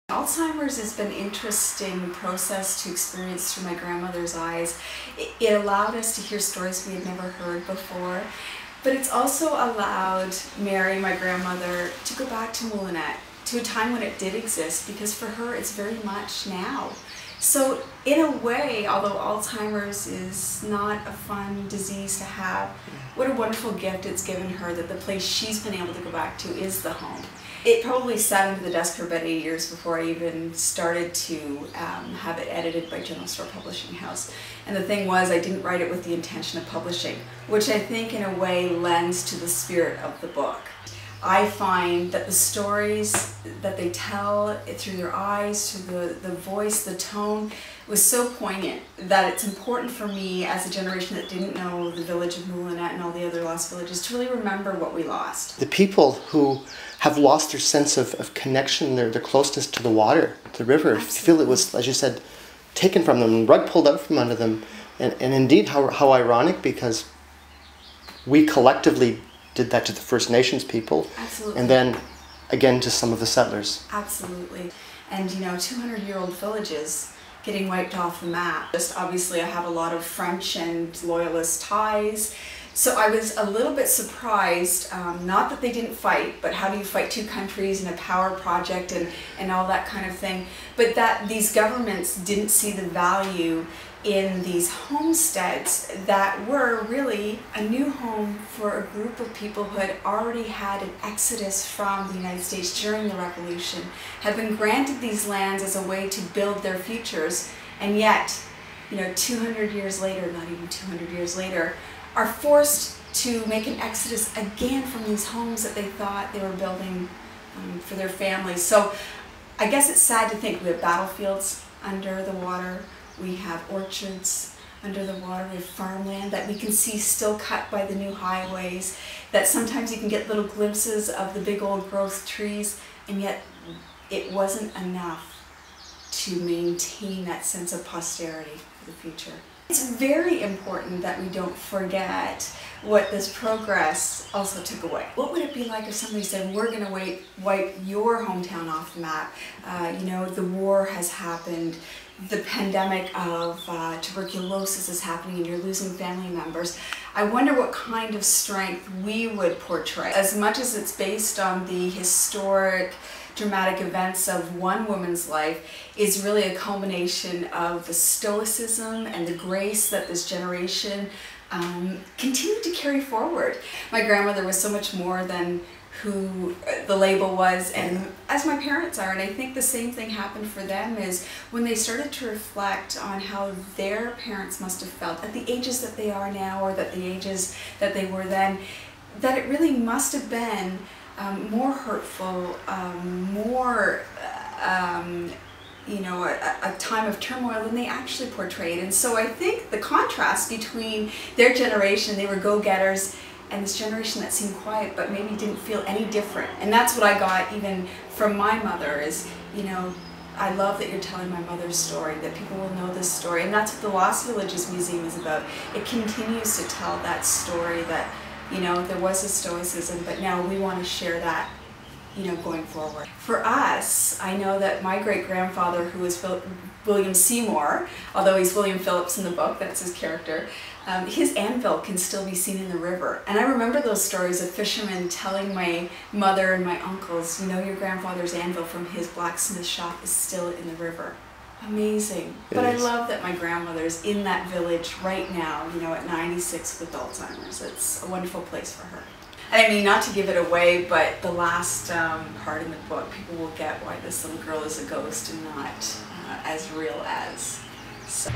Alzheimer's has been an interesting process to experience through my grandmother's eyes. It allowed us to hear stories we had never heard before, but it's also allowed Mary, my grandmother, to go back to Moulinet, to a time when it did exist, because for her it's very much now. So in a way, although Alzheimer's is not a fun disease to have, what a wonderful gift it's given her that the place she's been able to go back to is the home. It probably sat under the desk for about 8 years before I even started to have it edited by General Store Publishing House. And the thing was, I didn't write it with the intention of publishing, which I think in a way lends to the spirit of the book. I find that the stories that they tell through their eyes, through the voice, the tone, was so poignant that it's important for me as a generation that didn't know the village of Moulinet and all the other lost villages to really remember what we lost. The people who have lost their sense of connection, their closeness to the water, the river, feel it was, as you said, taken from them, rug pulled out from under them. And indeed, how ironic, because we collectively did that to the First Nations people. Absolutely. And then again to some of the settlers. Absolutely. And you know, 200-year-old villages getting wiped off the map. Just obviously I have a lot of French and Loyalist ties. So I was a little bit surprised, not that they didn't fight, but how do you fight two countries and a power project and all that kind of thing, but that these governments didn't see the value in these homesteads that were really a new home for a group of people who had already had an exodus from the United States during the Revolution, had been granted these lands as a way to build their futures, and yet, you know, 200 years later, not even 200 years later, are forced to make an exodus again from these homes that they thought they were building for their families. So I guess it's sad to think we have battlefields under the water, we have orchards under the water, we have farmland that we can see still cut by the new highways, that sometimes you can get little glimpses of the big old growth trees, and yet it wasn't enough to maintain that sense of posterity for the future. It's very important that we don't forget what this progress also took away. What would it be like if somebody said, we're going to wipe your hometown off the map? You know, the war has happened, the pandemic of tuberculosis is happening and you're losing family members. I wonder what kind of strength we would portray. As much as it's based on the historic dramatic events of one woman's life, is really a culmination of the stoicism and the grace that this generation continued to carry forward. My grandmother was so much more than who the label was, and as my parents are, and I think the same thing happened for them, is when they started to reflect on how their parents must have felt at the ages that they are now, or that the ages that they were then, that it really must have been more hurtful, more, you know, a time of turmoil than they actually portrayed. And so I think the contrast between their generation, they were go-getters, and this generation that seemed quiet but maybe didn't feel any different. And that's what I got even from my mother is, you know, I love that you're telling my mother's story, that people will know this story. And that's what the Lost Villages Museum is about. It continues to tell that story that, you know, there was a stoicism, but now we want to share that, you know, going forward. For us, I know that my great-grandfather, who was William Seymour, although he's William Phillips in the book, that's his character, his anvil can still be seen in the river. And I remember those stories of fishermen telling my mother and my uncles, you know, your grandfather's anvil from his blacksmith shop is still in the river. Amazing. But I love that my grandmother's in that village right now, you know, at 96 with Alzheimer's. It's a wonderful place for her. And I mean, not to give it away, but the last part in the book, people will get why this little girl is a ghost and not as real as. So.